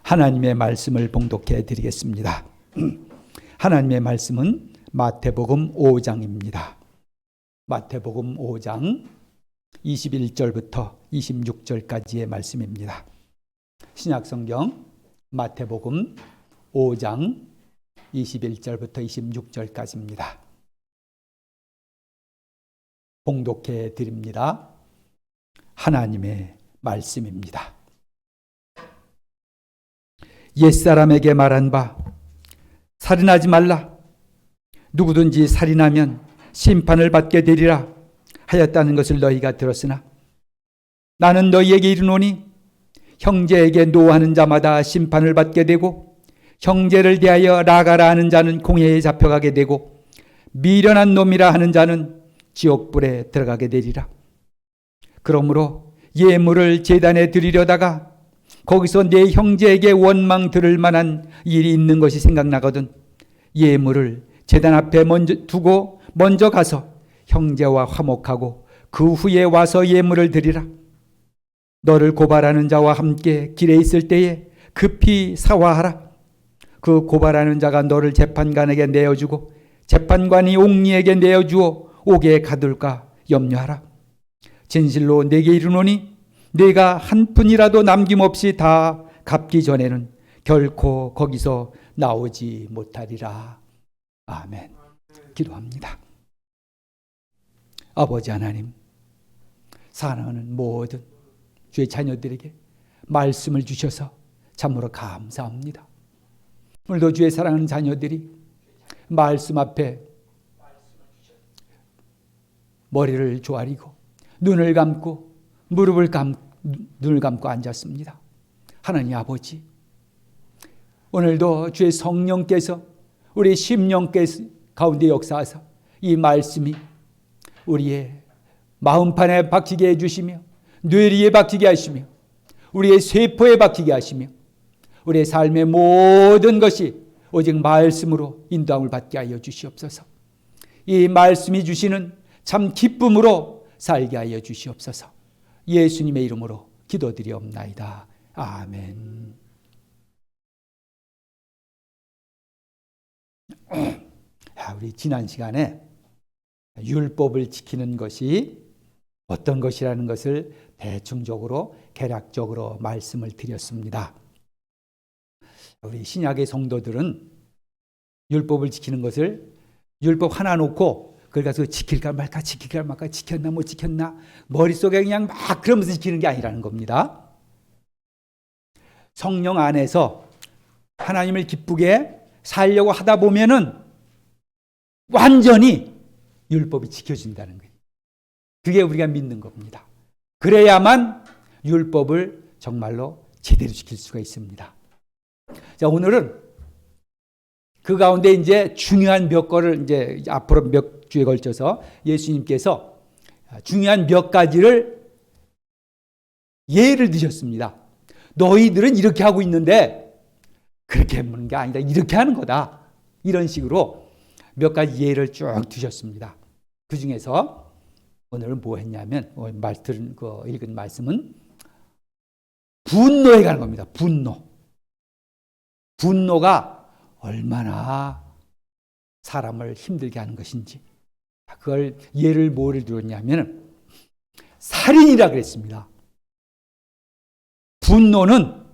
하나님의 말씀을 봉독해 드리겠습니다. 하나님의 말씀은 마태복음 5장입니다. 마태복음 5장 21절부터 26절까지의 말씀입니다. 신약성경 마태복음 5장 21절부터 26절까지입니다. 봉독해 드립니다. 하나님의 말씀입니다. 옛사람에게 말한 바 살인하지 말라. 누구든지 살인하면 심판을 받게 되리라 하였다는 것을 너희가 들었으나 나는 너희에게 이르노니 형제에게 노하는 자마다 심판을 받게 되고 형제를 대하여 나가라 하는 자는 공회에 잡혀가게 되고 미련한 놈이라 하는 자는 지옥불에 들어가게 되리라. 그러므로 예물을 제단에 드리려다가 거기서 내 형제에게 원망 들을 만한 일이 있는 것이 생각나거든 예물을 제단 앞에 두고 먼저 가서 형제와 화목하고 그 후에 와서 예물을 드리라. 너를 고발하는 자와 함께 길에 있을 때에 급히 사화하라. 그 고발하는 자가 너를 재판관에게 내어주고 재판관이 옥리에게 내어주어 옥에 가둘까 염려하라. 진실로 내게 이르노니 내가 한 푼이라도 남김없이 다 갚기 전에는 결코 거기서 나오지 못하리라. 아멘. 기도합니다. 아버지 하나님, 사랑하는 모든 주의 자녀들에게 말씀을 주셔서 참으로 감사합니다. 오늘도 주의 사랑하는 자녀들이 말씀 앞에 머리를 조아리고 눈을 감고 눈을 감고 앉았습니다. 하나님 아버지, 오늘도 주의 성령께서 우리 심령 가운데 역사하사 이 말씀이 우리의 마음판에 박히게 해주시며 뇌리에 박히게 하시며 우리의 세포에 박히게 하시며 우리의 삶의 모든 것이 오직 말씀으로 인도함을 받게 하여 주시옵소서. 이 말씀이 주시는 참 기쁨으로 살게 하여 주시옵소서. 예수님의 이름으로 기도드리옵나이다. 아멘. 우리 지난 시간에 율법을 지키는 것이 어떤 것이라는 것을 대충적으로 개략적으로 말씀을 드렸습니다. 우리 신약의 성도들은 율법을 지키는 것을 율법 하나 놓고 그걸 가서 지킬까 말까 지켰나 못 지켰나 머릿속에 그냥 막 그러면서 지키는 게 아니라는 겁니다. 성령 안에서 하나님을 기쁘게 살려고 하다 보면은 완전히 율법이 지켜진다는 거예요. 그게 우리가 믿는 겁니다. 그래야만 율법을 정말로 제대로 지킬 수가 있습니다. 자, 오늘은 그 가운데 이제 중요한 몇 거를 이제 앞으로 몇 주에 걸쳐서 예수님께서 중요한 몇 가지를 예를 드셨습니다. 너희들은 이렇게 하고 있는데 그렇게 하는 게 아니다. 이렇게 하는 거다. 이런 식으로 몇 가지 예를 쭉 두셨습니다. 그 중에서 오늘은 뭐 했냐면 읽은 말씀은 분노에 관한 겁니다. 분노가 얼마나 사람을 힘들게 하는 것인지 그걸 예를 뭐를 들었냐면 살인이라 그랬습니다. 분노는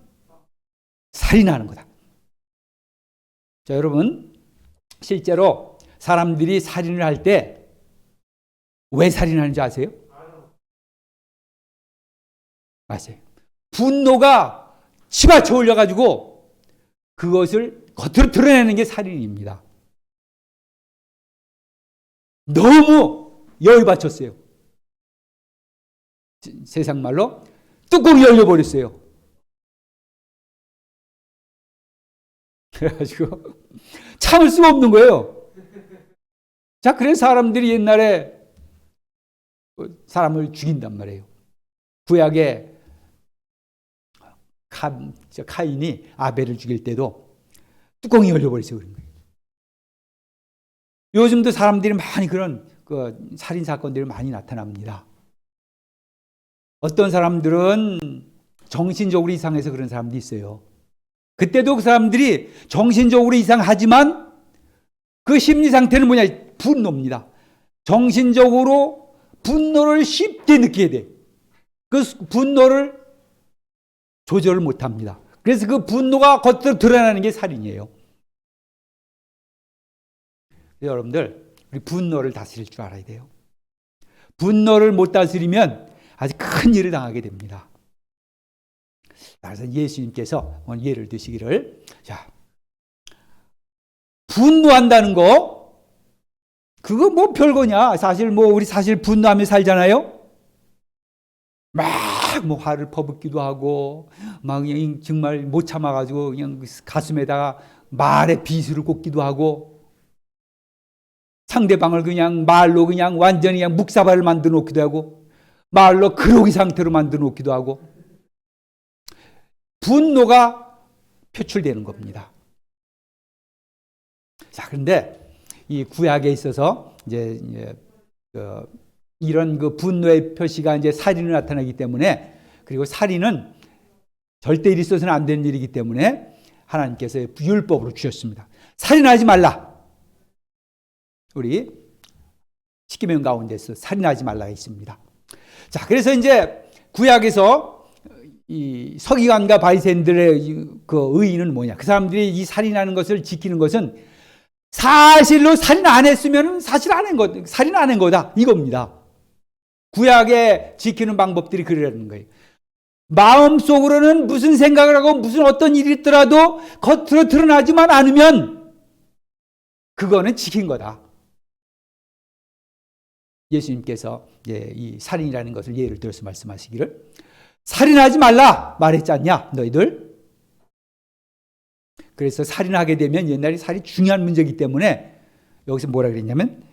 살인하는 거다. 자, 여러분 실제로 사람들이 살인을 할 때 왜 살인하는지 아세요? 아세요? 분노가 치받쳐 올려가지고 그것을 겉으로 드러내는 게 살인입니다. 너무 열이 받쳤어요. 세상 말로 뚜껑이 열려버렸어요. 그래가지고 참을 수가 없는 거예요. 자, 그래서 사람들이 옛날에 사람을 죽인단 말이에요. 구약에 카인이 아벨을 죽일 때도 뚜껑이 열려버려서 그런 거예요. 요즘도 사람들이 많이 그런 살인 사건들이 많이 나타납니다. 어떤 사람들은 정신적으로 이상해서 그런 사람도 있어요. 그때도 그 사람들이 정신적으로 이상하지만 그 심리 상태는 뭐냐? 분노입니다. 정신적으로 분노를 쉽게 느끼게 돼. 그 분노를 조절을 못합니다. 그래서 그 분노가 겉으로 드러나는 게 살인이에요. 여러분들, 우리 분노를 다스릴 줄 알아야 돼요. 분노를 못 다스리면 아주 큰 일을 당하게 됩니다. 그래서 예수님께서 오늘 예를 드시기를, 자, 분노한다는 거, 그거 뭐 별거냐? 사실 우리 사실 분노하며 살잖아요? 막 화를 퍼붓기도 하고, 막 그냥 정말 못 참아가지고 그냥 가슴에다가 말에 비수를 꽂기도 하고, 상대방을 그냥 말로 그냥 완전히 그냥 묵사발을 만들어 놓기도 하고, 말로 그러기 상태로 만들어 놓기도 하고, 분노가 표출되는 겁니다. 자, 그런데 이 구약에 있어서 이제 이런 그 분노의 표시가 이제 살인으로 나타나기 때문에, 그리고 살인은 절대 있어서는 안 되는 일이기 때문에 하나님께서 율법으로 주셨습니다. 살인하지 말라. 우리 십계명 가운데서 살인하지 말라가 있습니다. 자, 그래서 이제 구약에서 이 서기관과 바리새인들의 그 의의는 뭐냐? 그 사람들이 이 살인하는 것을 지키는 것은 사실로 살인 안 했으면 사실 안 한 거, 살인 안 한 거다 이겁니다. 구약에 지키는 방법들이 그러는 거예요. 마음속으로는 무슨 생각을 하고 무슨 어떤 일이 있더라도 겉으로 드러나지만 않으면 그거는 지킨 거다. 예수님께서 이 살인이라는 것을 예를 들어서 말씀하시기를, 살인하지 말라 말했지 않냐 너희들. 그래서 살인하게 되면, 옛날에 살이 중요한 문제이기 때문에 여기서 뭐라 그랬냐면,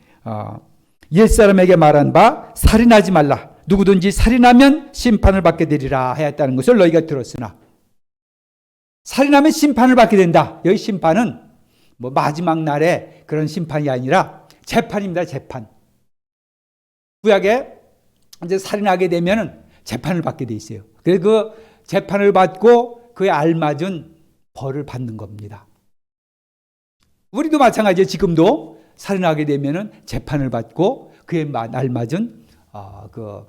옛사람에게 말한 바 살인하지 말라. 누구든지 살인하면 심판을 받게 되리라 하였다는 것을 너희가 들었으나, 살인하면 심판을 받게 된다. 여기 심판은 뭐 마지막 날에 그런 심판이 아니라 재판입니다. 재판. 구약에 이제 살인하게 되면은 재판을 받게 돼 있어요. 그래서 그 재판을 받고 그에 알맞은 벌을 받는 겁니다. 우리도 마찬가지예요. 지금도 살인하게 되면은 재판을 받고 그에 알맞은 그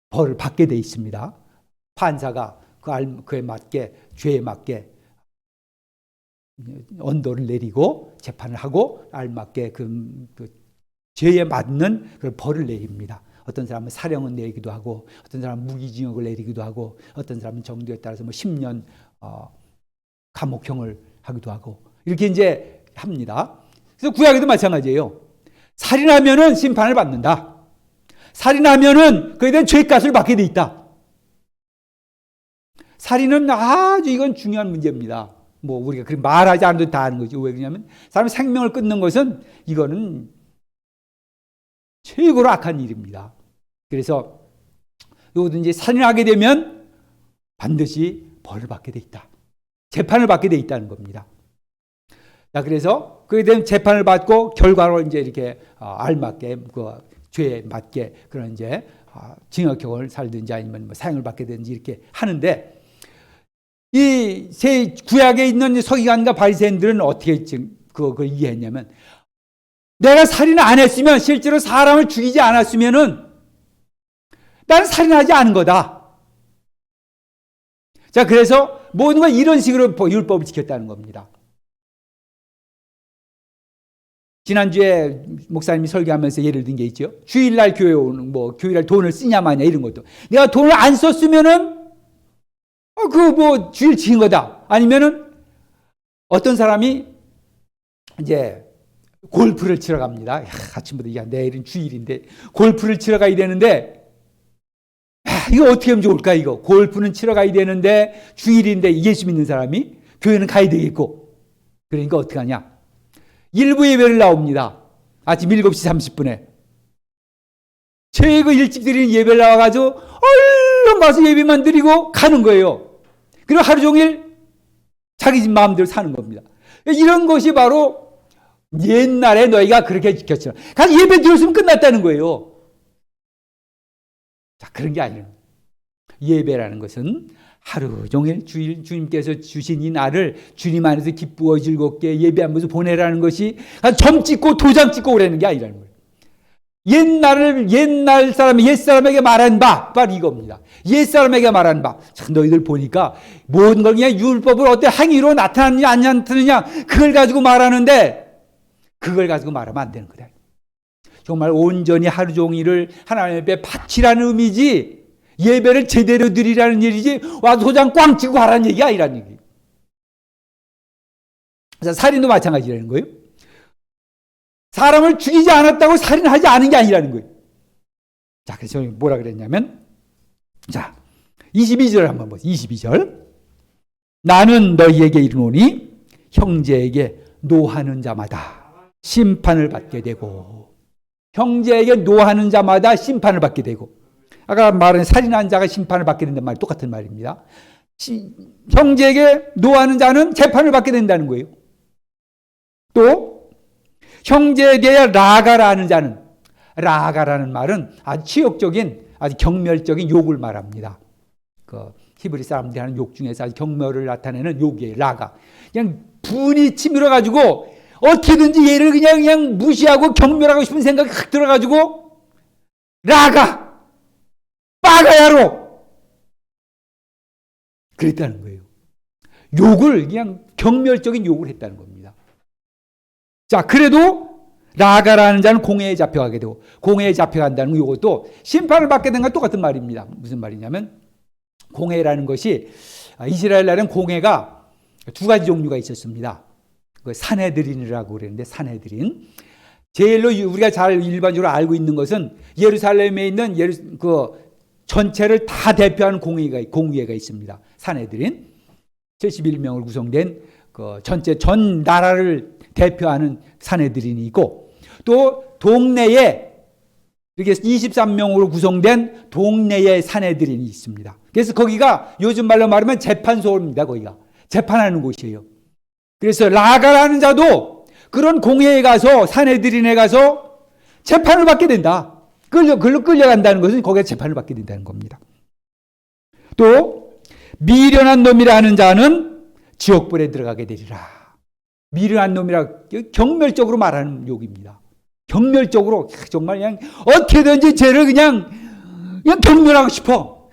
벌을 받게 돼 있습니다. 판사가 그에 맞게, 죄에 맞게 언도를 내리고 재판을 하고 알맞게 그 죄에 맞는 그 벌을 내립니다. 어떤 사람은 사형을 내리기도 하고, 어떤 사람은 무기징역을 내리기도 하고, 어떤 사람은 정도에 따라서 10년 감옥형을 하기도 하고, 이렇게 이제 합니다. 그래서 구약에도 마찬가지예요. 살인하면은 심판을 받는다. 살인하면은 그에 대한 죄값을 받게 돼 있다. 살인은 아주 이건 중요한 문제입니다. 우리가 그렇게 말하지 않아도 다 아는 거죠. 왜 그러냐면, 사람의 생명을 끊는 것은 이거는 최고로 악한 일입니다. 그래서 누구든지 살인하게 되면 반드시 벌을 받게 돼 있다. 재판을 받게 돼 있다는 겁니다. 자, 그래서 그에 대한 재판을 받고 결과로 이제 이렇게 알맞게 그 죄에 맞게 그런 이제 징역형을 살든지 아니면 사형을 받게 되든지 이렇게 하는데, 이 새 구약에 있는 서기관과 바리새인들은 어떻게 그걸 이해했냐면, 내가 살인을 안 했으면, 실제로 사람을 죽이지 않았으면은 나는 살인하지 않은 거다. 자, 그래서 모든 걸 이런 식으로 율법을 지켰다는 겁니다. 지난주에 목사님이 설교하면서 예를 든 게 있죠. 주일날 교회 오는, 교일날 돈을 쓰냐 마냐 이런 것도. 내가 돈을 안 썼으면은 주일 지킨 거다. 아니면은 어떤 사람이 이제 골프를 치러 갑니다. 아침부터 내일은 주일인데 골프를 치러 가야 되는데, 이거 어떻게 하면 좋을까? 이거 골프는 치러 가야 되는데 주일인데 예수 믿는 사람이 교회는 가야 되겠고, 그러니까 어떻게 하냐? 일부 예배를 나옵니다. 아침 7시 30분에 최고 일찍 드리는 예배를 나와가지고 얼른 가서 예배만 드리고 가는 거예요. 그리고 하루 종일 자기 집 마음대로 사는 겁니다. 이런 것이 바로 옛날에 너희가 그렇게 지켰잖아. 가서 예배 드렸으면 끝났다는 거예요. 자, 그런 게 아니에요. 예배라는 것은 하루 종일 주님께서 주신 이 날을 주님 안에서 기쁘고 즐겁게 예배하면서 보내라는 것이 점 찍고 도장 찍고 그러는 게 아니라는 거예요. 옛날 사람이 옛사람에게 말한 바 바로 이겁니다. 옛사람에게 말한 바. 참 너희들 보니까 모든 걸 그냥 율법을 어때 행위로 나타나느냐 안 나타나느냐 그걸 가지고 말하는데 그걸 가지고 말하면 안 되는 거다. 정말 온전히 하루 종일을 하나님 앞에 바치라는 의미지 예배를 제대로 드리라는 일이지 와서 도장 꽝 치고 하라는 얘기가 아니라는 얘기예요. 살인도 마찬가지라는 거예요. 사람을 죽이지 않았다고 살인하지 않은 게 아니라는 거예요. 자, 그래서 뭐라 그랬냐면, 자, 22절 한번 보세요. 22절. 나는 너희에게 이르노니 형제에게 노하는 자마다 심판을 받게 되고, 형제에게 노하는 자마다 심판을 받게 되고, 아까 말한 살인한 자가 심판을 받게 된다는 말이 똑같은 말입니다. 형제에게 노하는 자는 재판을 받게 된다는 거예요. 또 형제에 대해 라가라는 자는, 라가라는 말은 아주 치욕적인 아주 경멸적인 욕을 말합니다. 그 히브리 사람들이 하는 욕 중에서 아주 경멸을 나타내는 욕이에요. 라가. 그냥 분이 치밀어 가지고 어떻게든지 얘를 그냥 무시하고 경멸하고 싶은 생각이 확 들어가지고 라가 빠가야로 그랬다는 거예요. 욕을 그냥 경멸적인 욕을 했다는 겁니다. 자, 그래도 라가라는 자는 공회에 잡혀가게 되고, 공회에 잡혀간다는 이것도 심판을 받게 된 건 똑같은 말입니다. 무슨 말이냐면 공회라는 것이 이스라엘 나라는 공회가 두 가지 종류가 있었습니다. 그 산헤드린이라고 그러는데 산헤드린. 제일로 우리가 잘 일반적으로 알고 있는 것은 예루살렘에 있는 그 전체를 다 대표하는 공회가 있습니다. 산헤드린. 71명을 구성된 그 전체 전 나라를 대표하는 산헤드린이 있고, 또 동네에 이렇게 23명으로 구성된 동네의 산헤드린이 있습니다. 그래서 거기가 요즘 말로 말하면 재판소입니다. 거기가 재판하는 곳이에요. 그래서 라가라는 자도 그런 공회에 가서 산헤드린에 가서 재판을 받게 된다. 그걸로 끌려간다는 것은 거기에 재판을 받게 된다는 겁니다. 또 미련한 놈이라는 자는 지옥불에 들어가게 되리라. 미련한 놈이라 경멸적으로 말하는 욕입니다. 경멸적으로 정말 그냥 어떻게든지 쟤를 그냥 경멸하고 싶어.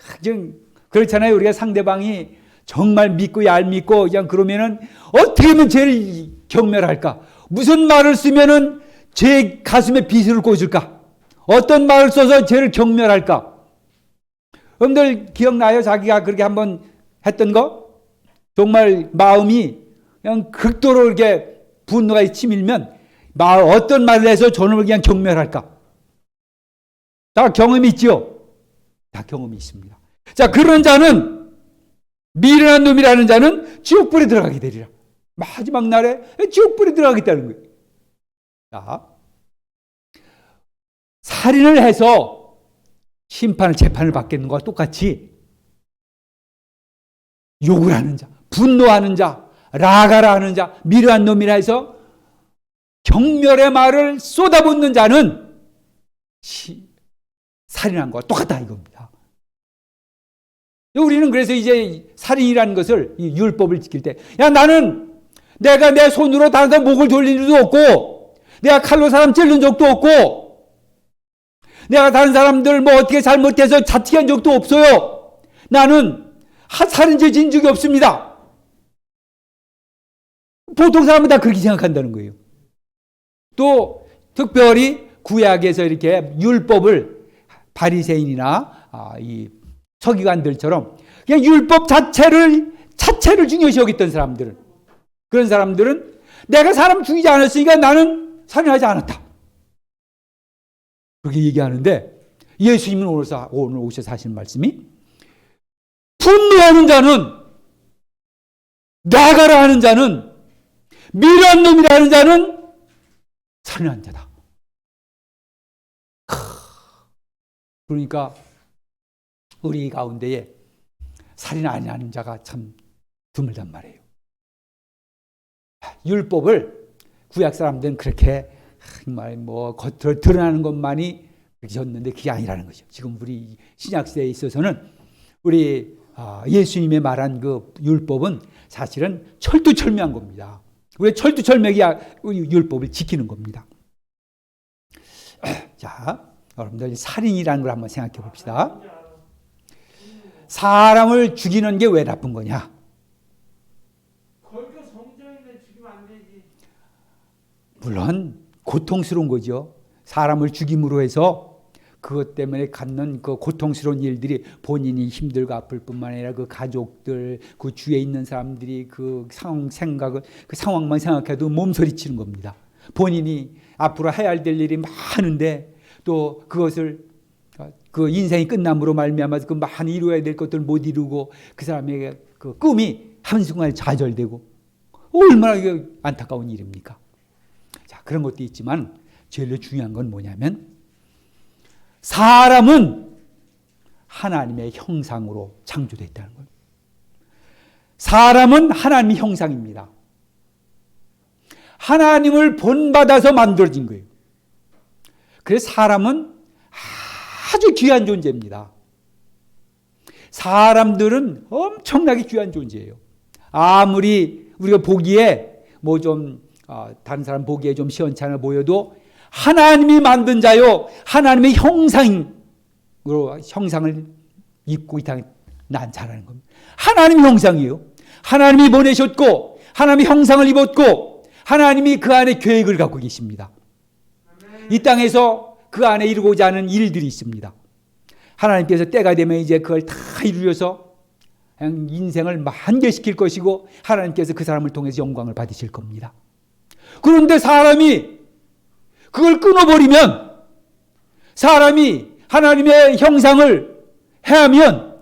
그렇잖아요. 우리가 상대방이 정말 믿고 얄밉고 그냥 그러면은 어떻게 하면 쟤를 경멸할까? 무슨 말을 쓰면은 제 가슴에 비수를 꽂을까? 어떤 말을 써서 쟤를 경멸할까? 여러분들 기억나요? 자기가 그렇게 한번 했던 거? 정말 마음이 그냥 극도로 이렇게 분노가 치밀면 어떤 말을 해서 저놈을 그냥 경멸할까? 다 경험이 있죠? 다 경험이 있습니다. 자, 그런 자는, 미련한 놈이라는 자는 지옥불에 들어가게 되리라. 마지막 날에 지옥불에 들어가겠다는 거예요. 자, 살인을 해서 재판을 받겠는 것과 똑같이 욕을 하는 자, 분노하는 자, 라가라 하는 자, 미련한 놈이라 해서 경멸의 말을 쏟아붓는 자는 살인한 것과 똑같다 이겁니다. 우리는 그래서 이제 살인이라는 것을 이 율법을 지킬 때, 야 나는 내가 내 손으로 다른 사람 목을 졸린 적도 없고, 내가 칼로 사람 찔른 적도 없고, 내가 다른 사람들 뭐 어떻게 잘못해서 자택한 적도 없어요. 나는 살인죄 지은 적이 없습니다. 보통 사람은 다 그렇게 생각한다는 거예요. 또 특별히 구약에서 이렇게 율법을 바리새인이나 이 서기관들처럼 그냥 율법 자체를 중요시 여겼던 사람들은, 그런 사람들은 내가 사람 죽이지 않았으니까 나는 살인하지 않았다. 그렇게 얘기하는데 예수님은 오늘 오셔서 하시는 말씀이 분노하는 자는, 나가라 하는 자는, 미련한 놈이라 하는 자는 살인한 자다. 그러니까 우리 가운데에 살인 안 하는 자가 참 드물단 말이에요. 율법을 구약 사람들은 그렇게 정말 뭐 겉으로 드러나는 것만이 그렇게 졌는데 그게 아니라는 거죠. 지금 우리 신약 시대에 있어서는 우리 예수님의 말한 그 율법은 사실은 철두철미한 겁니다. 왜 철두철미하게 율법을 지키는 겁니다. 자, 여러분들 살인이라는 걸 한번 생각해 봅시다. 사람을 죽이는 게 왜 나쁜 거냐? 물론 고통스러운 거죠. 사람을 죽임으로 해서 그것 때문에 갖는 그 고통스러운 일들이 본인이 힘들고 아플 뿐만 아니라 그 가족들, 그 주위에 있는 사람들이 그 생각을, 그 상황만 생각해도 몸서리치는 겁니다. 본인이 앞으로 해야 될 일이 많은데 또 그것을 그 인생이 끝남으로 말미암아서 그 많이 이루어야 될 것들을 못 이루고 그 사람에게 그 꿈이 한순간에 좌절되고 얼마나 안타까운 일입니까? 자, 그런 것도 있지만 제일 중요한 건 뭐냐면 사람은 하나님의 형상으로 창조됐다는 거예요. 사람은 하나님의 형상입니다. 하나님을 본받아서 만들어진 거예요. 그래서 사람은 아주 귀한 존재입니다. 사람들은 엄청나게 귀한 존재예요. 아무리 우리가 보기에 뭐 좀 다른 사람 보기에 좀 시원찮아 보여도 하나님이 만든 자요, 하나님의 형상으로 형상을 입고 이 땅에 난 자라는 겁니다. 하나님 형상이에요. 하나님이 보내셨고 하나님의 형상을 입었고 하나님이 그 안에 계획을 갖고 계십니다. 이 땅에서 그 안에 이루고자 하는 일들이 있습니다. 하나님께서 때가 되면 이제 그걸 다 이루어서 그냥 인생을 만개시킬 것이고 하나님께서 그 사람을 통해서 영광을 받으실 겁니다. 그런데 사람이 그걸 끊어버리면, 사람이 하나님의 형상을 해하면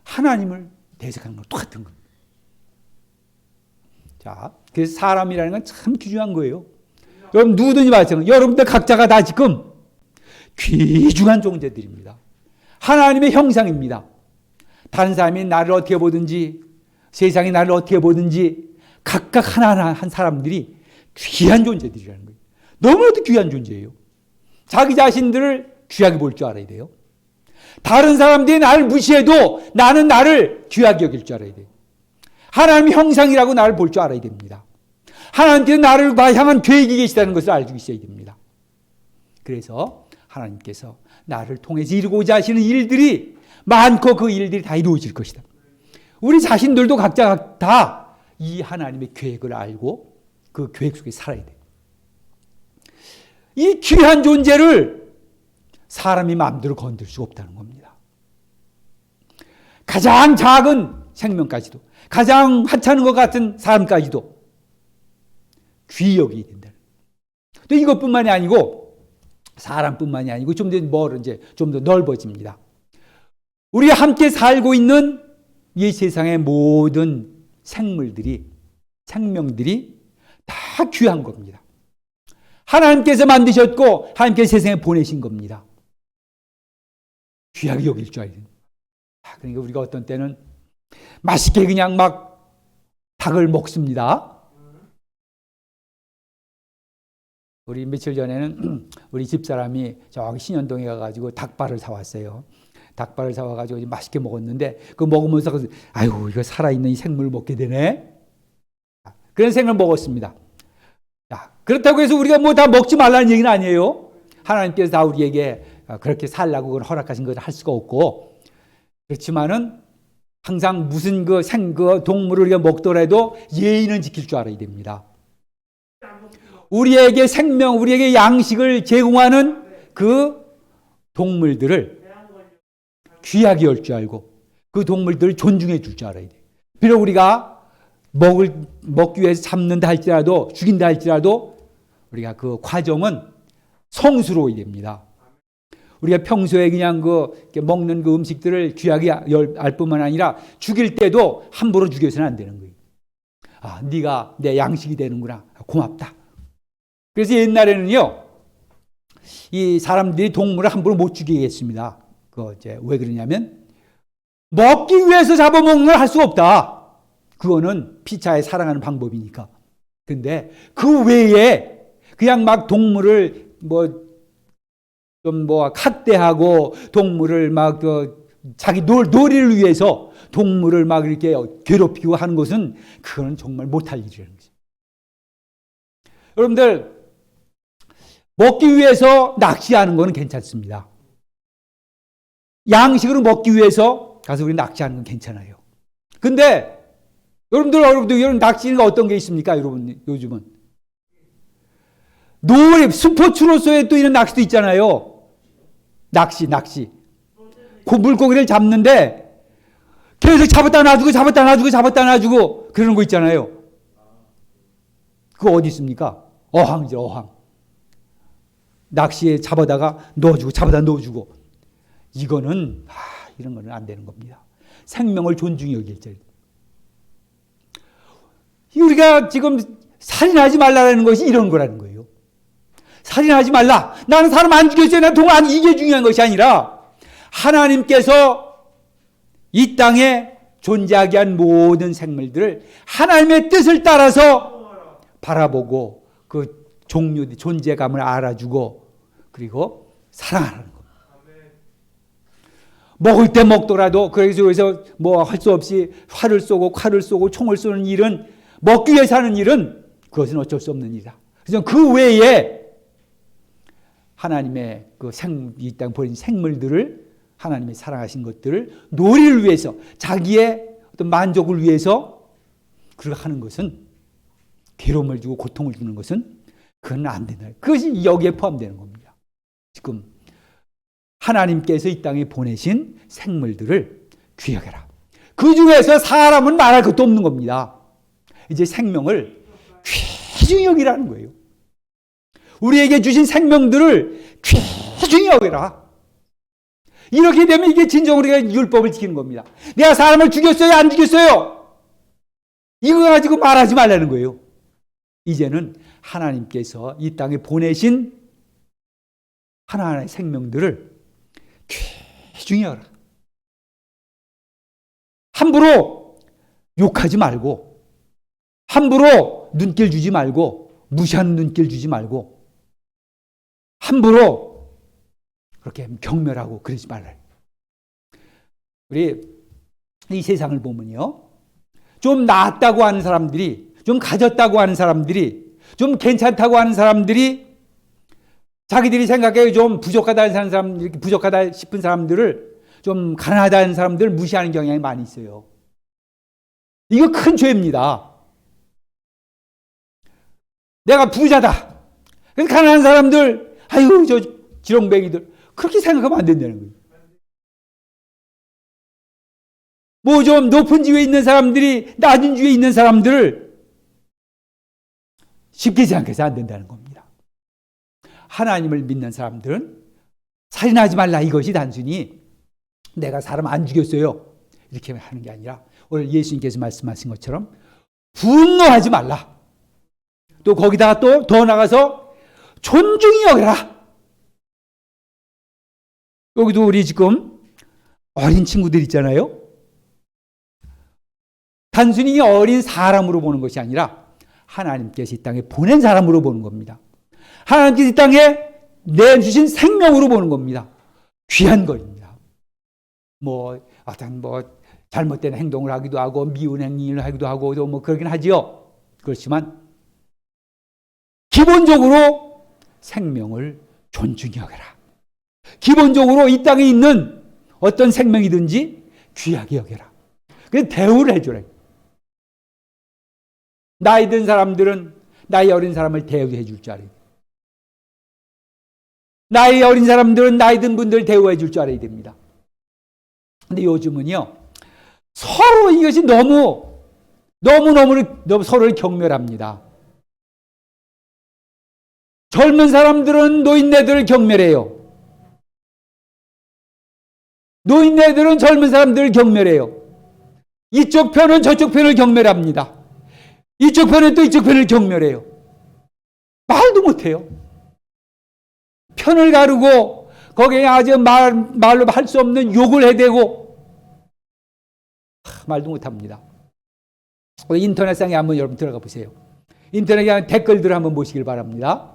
하나님을 대적하는 것 똑같은 겁니다. 자, 그래서 사람이라는 건 참 귀중한 거예요. 여러분 누구든지 마찬가지. 여러분들 각자가 다 지금 귀중한 존재들입니다. 하나님의 형상입니다. 다른 사람이 나를 어떻게 보든지 세상이 나를 어떻게 보든지 각각 하나하나 한 사람들이 귀한 존재들이라는 거예요. 너무나도 귀한 존재예요. 자기 자신들을 귀하게 볼 줄 알아야 돼요. 다른 사람들이 나를 무시해도 나는 나를 귀하게 여길 줄 알아야 돼요. 하나님의 형상이라고 나를 볼 줄 알아야 됩니다. 하나님께서 나를 향한 계획이 계시다는 것을 알고 있어야 됩니다. 그래서 하나님께서 나를 통해서 이루고자 하시는 일들이 많고 그 일들이 다 이루어질 것이다. 우리 자신들도 각자 다 이 하나님의 계획을 알고 그 계획 속에 살아야 돼요. 이 귀한 존재를 사람이 마음대로 건들 수 없다는 겁니다. 가장 작은 생명까지도, 가장 하찮은 것 같은 사람까지도 귀히 여겨야 된다. 또 이것뿐만이 아니고 사람뿐만이 아니고 좀 더 넓어집니다. 우리가 함께 살고 있는 이 세상의 모든 생명들이 다 귀한 겁니다. 하나님께서 만드셨고 하나님께서 세상에 보내신 겁니다. 귀하게 여길 줄 알아야 돼요. 그러니까 우리가 어떤 때는 맛있게 그냥 막 닭을 먹습니다. 우리 며칠 전에는 우리 집사람이 저기 신현동에 가가지고 닭발을 사왔어요. 닭발을 사와가지고 맛있게 먹었는데 그 먹으면서 아이고 이거 살아있는 이 생물을 먹게 되네. 그런 생각을 먹었습니다. 그렇다고 해서 우리가 뭐 다 먹지 말라는 얘기는 아니에요. 하나님께서 다 우리에게 그렇게 살라고 그걸 허락하신 것을 할 수가 없고, 그렇지만은 항상 무슨 그 동물을 우리가 먹더라도 예의는 지킬 줄 알아야 됩니다. 우리에게 생명, 우리에게 양식을 제공하는 그 동물들을 귀하게 열 줄 알고 그 동물들을 존중해 줄 줄 알아야 돼요. 비록 우리가 먹기 위해서 잡는다 할지라도, 죽인다 할지라도 우리가 그 과정은 성스러워야 됩니다. 우리가 평소에 그냥 먹는 그 음식들을 귀하게 알 뿐만 아니라 죽일 때도 함부로 죽여서는 안 되는 거예요. 네가 내 양식이 되는구나. 고맙다. 그래서 옛날에는요, 이 사람들이 동물을 함부로 못 죽이겠습니다. 왜 그러냐면, 먹기 위해서 잡아먹는 걸 할 수가 없다. 그거는 피차에 살아가는 방법이니까. 근데 그 외에 그냥 막 동물을 학대하고 동물을 막 자기 놀이를 위해서 동물을 막 이렇게 괴롭히고 하는 것은 그거는 정말 못할 일이라는 거죠. 여러분들, 먹기 위해서 낚시하는 거는 괜찮습니다. 양식으로 먹기 위해서 가서 우리 낚시하는 건 괜찮아요. 근데 여러분 낚시가 어떤 게 있습니까? 여러분 요즘은 스포츠로서의 또 이런 낚시도 있잖아요. 낚시. 물고기를 잡는데 계속 잡았다 놔주고 그러는 거 있잖아요. 그거 어디 있습니까? 어항이죠, 어항. 낚시에 잡아다가 잡아다 넣어주고. 이거는 이런 거는 안 되는 겁니다. 생명을 존중히 여길 때. 우리가 지금 살인하지 말라는 것이 이런 거라는 거예요. 살인하지 말라. 나는 사람 안 죽였어요. 난 동안 이게 중요한 것이 아니라 하나님께서 이 땅에 존재하게 한 모든 생물들을 하나님의 뜻을 따라서 바라보고 그 존재감을 알아주고 그리고 사랑하는 겁니다. 먹을 때 먹더라도 그래서 뭐 할 수 없이 활을 쏘고 칼을 쏘고 총을 쏘는 일은 먹기 위해서 하는 일은 그것은 어쩔 수 없는 일이다. 그래서 그 외에 하나님의 이 땅 버린 생물들을 하나님이 사랑하신 것들을 놀이를 위해서 자기의 어떤 만족을 위해서 그렇게 하는 것은 괴로움을 주고 고통을 주는 것은 그건 안 된다. 그것이 여기에 포함되는 겁니다. 지금 하나님께서 이 땅에 보내신 생물들을 귀하게라. 그 중에서 사람은 말할 것도 없는 겁니다. 이제 생명을 귀중히 여기라는 거예요. 우리에게 주신 생명들을 귀중히 여기라. 이렇게 되면 이게 진정으로 우리가 율법을 지키는 겁니다. 내가 사람을 죽였어요? 안 죽였어요? 이거 가지고 말하지 말라는 거예요. 이제는 하나님께서 이 땅에 보내신 하나하나의 생명들을 귀중히 여기라. 함부로 욕하지 말고 함부로 눈길 주지 말고 무시하는 눈길 주지 말고 함부로 그렇게 경멸하고 그러지 말아요. 우리 이 세상을 보면요. 좀 나았다고 하는 사람들이, 좀 가졌다고 하는 사람들이, 좀 괜찮다고 하는 사람들이 자기들이 생각해 좀 부족하다는 사람, 이렇게 부족하다 싶은 사람들을 좀 가난하다는 사람들을 무시하는 경향이 많이 있어요. 이거 큰 죄입니다. 내가 부자다. 그래서 가난한 사람들, 아유, 저 지렁뱅이들. 그렇게 생각하면 안 된다는 거예요. 뭐 좀 높은 지위에 있는 사람들이 낮은 지위에 있는 사람들을 쉽게 생각해서 안 된다는 겁니다. 하나님을 믿는 사람들은 살인하지 말라 이것이 단순히 내가 사람 안 죽였어요 이렇게 하는 게 아니라 오늘 예수님께서 말씀하신 것처럼 분노하지 말라. 또 거기다가 또 더 나가서 존중히 여겨라. 여기도 우리 지금 어린 친구들 있잖아요. 단순히 어린 사람으로 보는 것이 아니라 하나님께서 이 땅에 보낸 사람으로 보는 겁니다. 하나님께서 이 땅에 내주신 생명으로 보는 겁니다. 귀한 것입니다. 어떤 잘못된 행동을 하기도 하고 미운 행위를 하기도 하고 뭐 그러긴 하지요. 그렇지만 기본적으로 생명을 존중히 여겨라. 기본적으로 이 땅에 있는 어떤 생명이든지 귀하게 여겨라. 그래서 대우를 해줘라. 나이 든 사람들은 나이 어린 사람을 대우해 줄 줄 알아야 돼. 나이 어린 사람들은 나이 든 분들 대우해 줄 줄 알아야 됩니다. 근데 요즘은요, 서로 이것이 너무 서로를 경멸합니다. 젊은 사람들은 노인네들을 경멸해요. 노인네들은 젊은 사람들을 경멸해요. 이쪽 편은 저쪽 편을 경멸합니다. 이쪽 편은 또 이쪽 편을 경멸해요. 말도 못해요. 편을 가르고 거기에 아주 말로 할 수 없는 욕을 해대고 말도 못합니다. 인터넷상에 한번 여러분 들어가 보세요. 인터넷에 댓글들을 한번 보시길 바랍니다.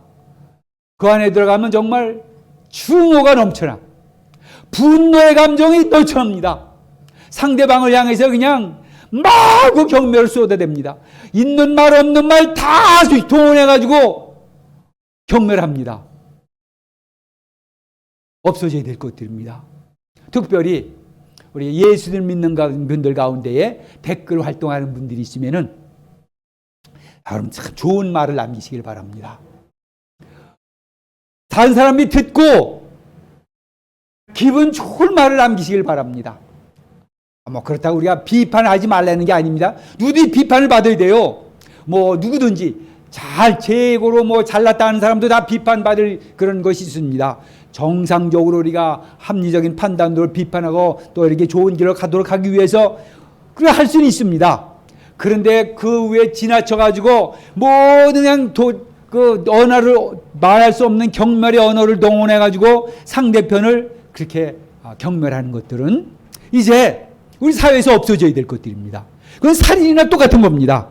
그 안에 들어가면 정말 중호가 넘쳐나. 분노의 감정이 넘쳐납니다. 상대방을 향해서 그냥 마구 경멸을 쏟아댑니다. 있는 말 없는 말 다 동원해가지고 경멸합니다. 없어져야 될 것들입니다. 특별히 우리 예수를 믿는 분들 가운데에 댓글 활동하는 분들이 있으면은 여러분 참 좋은 말을 남기시길 바랍니다. 다른 사람이 듣고 기분 좋은 말을 남기시길 바랍니다. 뭐 그렇다고 우리가 비판하지 말라는 게 아닙니다. 누구든지 비판을 받아야 돼요. 뭐 누구든지 잘 최고로 뭐 잘났다 하는 사람도 다 비판받을 그런 것이 있습니다. 정상적으로 우리가 합리적인 판단으로 비판하고 또 이렇게 좋은 길로 가도록 하기 위해서 그걸 할 수는 있습니다. 그런데 그 위에 지나쳐가지고 모든 그냥 그 언어를 말할 수 없는 경멸의 언어를 동원해가지고 상대편을 그렇게 경멸하는 것들은 이제 우리 사회에서 없어져야 될 것들입니다. 그건 살인이나 똑같은 겁니다.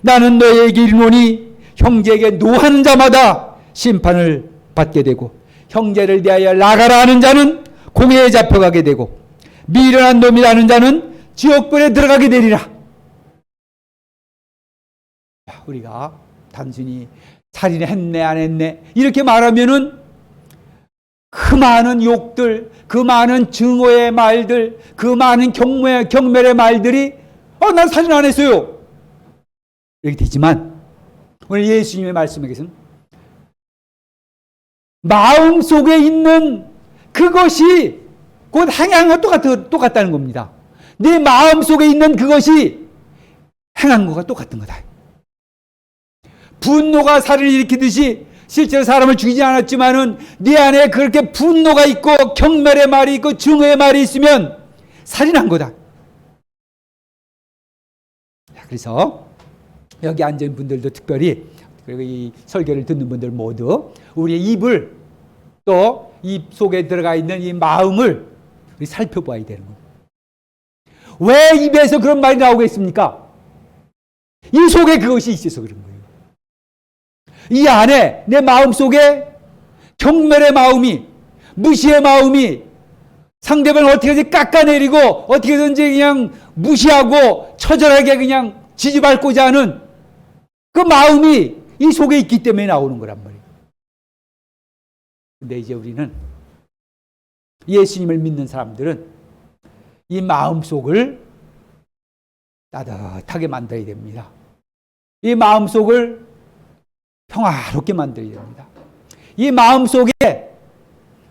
나는 너에게 이르노니 형제에게 노하는 자마다 심판을 받게 되고 형제를 대하여 나가라 하는 자는 공회에 잡혀가게 되고 미련한 놈이라는 자는 지옥불에 들어가게 되리라. 우리가 단순히 살인했네 안 했네 이렇게 말하면은 그 많은 욕들, 그 많은 증오의 말들, 그 많은 경멸의 말들이 난 살인 안 했어요 이렇게 되지만 오늘 예수님의 말씀에서는 마음속에 있는 그것이 곧 행한 것과 똑같다는 겁니다. 네 마음속에 있는 그것이 행한 것과 똑같은 거다. 분노가 살인을 일으키듯이 실제로 사람을 죽이지 않았지만은 네 안에 그렇게 분노가 있고 경멸의 말이 있고 증오의 말이 있으면 살인한 거다. 그래서 여기 앉은 분들도 특별히 그리고 이 설교를 듣는 분들 모두 우리의 입을 또 입 속에 들어가 있는 이 마음을 우리 살펴봐야 되는 거예요. 왜 입에서 그런 말이 나오겠습니까? 이 속에 그것이 있어서 그런 거예요. 이 안에 내 마음 속에 경멸의 마음이, 무시의 마음이 상대방을 어떻게든지 깎아내리고 어떻게든지 그냥 무시하고 처절하게 그냥 지지밟고자 하는 그 마음이 이 속에 있기 때문에 나오는 거란 말이에요. 근데 이제 우리는 예수님을 믿는 사람들은 이 마음 속을 따뜻하게 만들어야 됩니다. 이 마음 속을 평화롭게 만들어야 됩니다. 이 마음 속에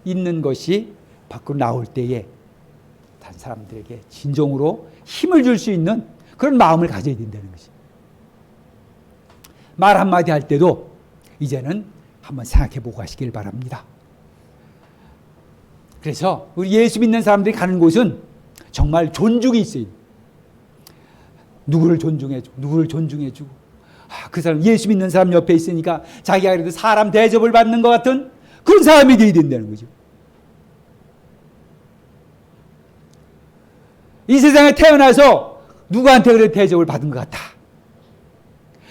있는 것이 밖으로 나올 때에 다른 사람들에게 진정으로 힘을 줄 수 있는 그런 마음을 가져야 된다는 것이. 말 한마디 할 때도 이제는 한번 생각해 보고 하시길 바랍니다. 그래서 우리 예수 믿는 사람들이 가는 곳은 정말 존중이 있어요. 누구를 존중해주고 누구를 존중해주고 그 사람 예수 믿는 사람 옆에 있으니까 자기가 그래도 사람 대접을 받는 것 같은 그런 사람이 되어야 된다는 거죠. 이 세상에 태어나서 누구한테 그래 대접을 받은 것 같다.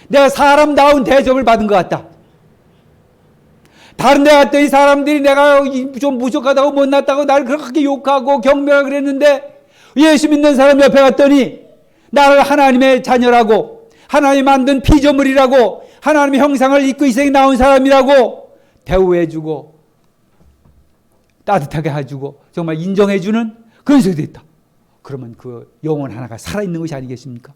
내가 사람다운 대접을 받은 것 같다. 다른 데 갔더니 사람들이 내가 좀 부족하다고 못났다고 나를 그렇게 욕하고 경멸하고 그랬는데 예수 믿는 사람 옆에 갔더니 나를 하나님의 자녀라고 하나님 만든 피조물이라고 하나님의 형상을 입고 이 세상에 나온 사람이라고 대우해주고 따뜻하게 해주고 정말 인정해주는 그런 소리 됐다. 그러면 그 영혼 하나가 살아있는 것이 아니겠습니까?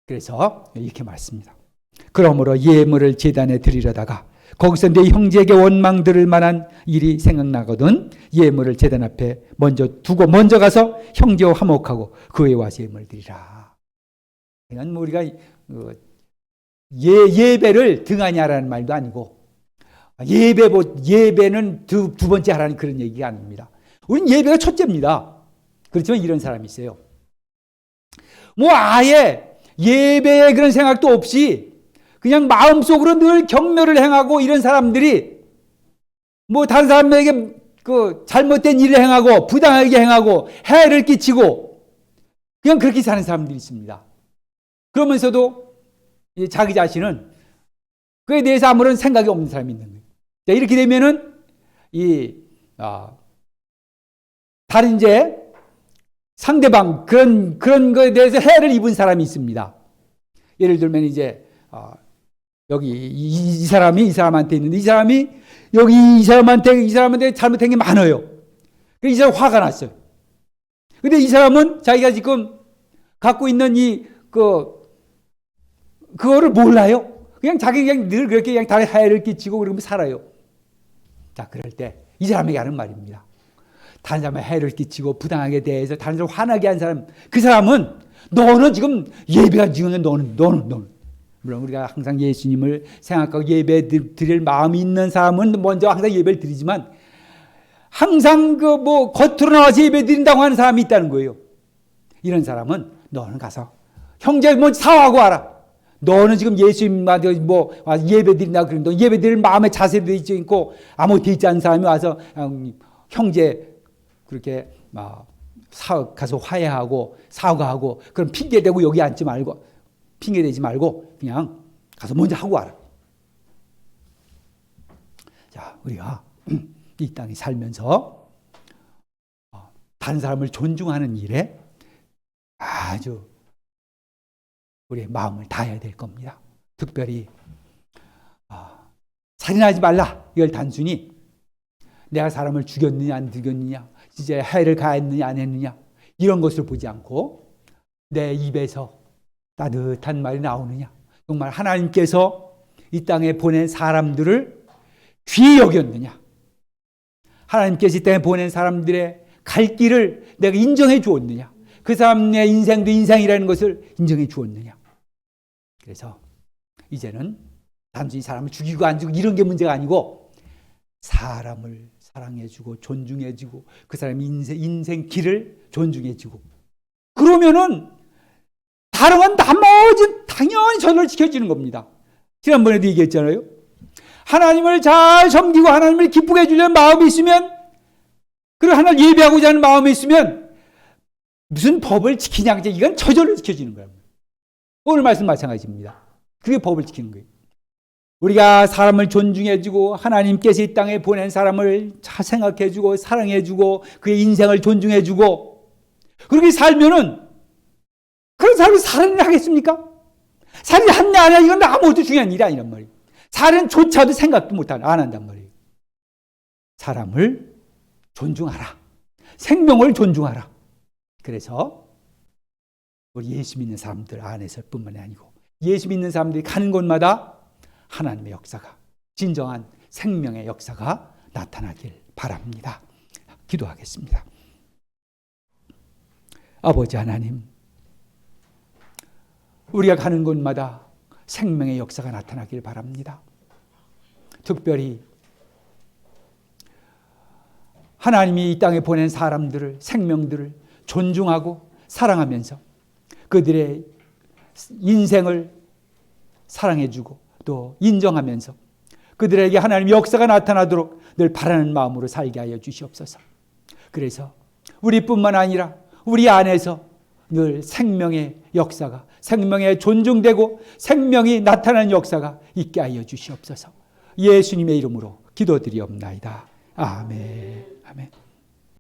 그래서 이렇게 말씀합니다. 그러므로 예물을 제단에 드리려다가 거기서 내 형제에게 원망 들을 만한 일이 생각나거든 예물을 제단 앞에 먼저 두고 먼저 가서 형제와 화목하고 그에 와서 예물을 드리라. 이건 뭐 우리가 예배를 등한히 하라는 말도 아니고 예배는 두 번째 하라는 그런 얘기가 아닙니다. 우리는 예배가 첫째입니다. 그렇지만 이런 사람이 있어요. 뭐 아예 예배의 그런 생각도 없이 그냥 마음속으로 늘 경멸을 행하고 이런 사람들이 뭐 다른 사람에게 그 잘못된 일을 행하고 부당하게 행하고 해를 끼치고 그냥 그렇게 사는 사람들이 있습니다. 그러면서도 자기 자신은 그에 대해서 아무런 생각이 없는 사람이 있는 거예요. 자, 이렇게 되면은 다른 이제 상대방 그런 거에 대해서 해를 입은 사람이 있습니다. 예를 들면 이제 여기 이 사람이 이 사람한테 있는데 이 사람이 여기 이 사람한테 잘못한 게 많아요. 그래서 이 사람 화가 났어요. 근데 이 사람은 자기가 지금 갖고 있는 그거를 몰라요. 그냥 늘 그렇게 그냥 다른 해를 끼치고 그러면 살아요. 자, 그럴 때 이 사람에게 하는 말입니다. 다른 사람의 해를 끼치고 부당하게 대해서 다른 사람을 화나게 한 사람, 그 사람은 너는 지금 예배가 지금 너는 물론 우리가 항상 예수님을 생각하고 예배 드릴 마음이 있는 사람은 먼저 항상 예배를 드리지만 항상 겉으로 나와서 예배 드린다고 하는 사람이 있다는 거예요. 이런 사람은 너는 가서 형제 먼저 사과하고 와라. 너는 지금 예수님한테 예배 드린다고 그러는데 예배 드릴 마음의 자세도 있지 않고 아무 데 있지 않은 사람이 와서 형제 그렇게 가서 화해하고 사과하고 그럼 핑계대고 여기 앉지 말고 핑계대지 말고 그냥 가서 먼저 하고 와라. 자, 우리가 이 땅에 살면서 다른 사람을 존중하는 일에 아주 우리의 마음을 다해야 될 겁니다. 특별히 살인하지 말라. 이걸 단순히 내가 사람을 죽였느냐 안 죽였느냐 이제 해를 가했느냐 안 했느냐 이런 것을 보지 않고 내 입에서 따뜻한 말이 나오느냐, 정말 하나님께서 이 땅에 보낸 사람들을 귀히 여겼느냐, 하나님께서 이 땅에 보낸 사람들의 갈 길을 내가 인정해 주었느냐, 그 사람의 인생도 인생이라는 것을 인정해 주었느냐. 그래서 이제는 단순히 사람을 죽이고 안 죽이고 이런 게 문제가 아니고 사람을 사랑해주고 존중해주고 그 사람의 인생 길을 존중해주고 그러면은 다른 건 나머지 당연히 저절로 지켜지는 겁니다. 지난번에도 얘기했잖아요. 하나님을 잘 섬기고 하나님을 기쁘게 해주려는 마음이 있으면 그리고 하나님을 예배하고자 하는 마음이 있으면 무슨 법을 지키냐 이건 저절로 지켜지는 거예요. 오늘 말씀 마찬가지입니다. 그게 법을 지키는 거예요. 우리가 사람을 존중해주고 하나님께서 이 땅에 보낸 사람을 잘 생각해주고 사랑해주고 그의 인생을 존중해주고 그렇게 살면은 그런 사람이 살인을 하겠습니까? 살인하냐 안 하냐 이건 아무것도 중요한 일이 아니란 말이에요. 살인조차도 생각도 안 한단 말이에요. 사람을 존중하라. 생명을 존중하라. 그래서 우리 예수 믿는 사람들 안에서뿐만이 아니고 예수 믿는 사람들이 가는 곳마다 하나님의 역사가 진정한 생명의 역사가 나타나길 바랍니다. 기도하겠습니다. 아버지 하나님, 우리가 가는 곳마다 생명의 역사가 나타나길 바랍니다. 특별히 하나님이 이 땅에 보낸 사람들을, 생명들을 존중하고 사랑하면서 그들의 인생을 사랑해주고 또 인정하면서 그들에게 하나님의 역사가 나타나도록 늘 바라는 마음으로 살게 하여 주시옵소서. 그래서 우리뿐만 아니라 우리 안에서 늘 생명의 역사가, 생명에 존중되고 생명이 나타나는 역사가 있게 하여 주시옵소서. 예수님의 이름으로 기도드리옵나이다. 아멘. 아멘.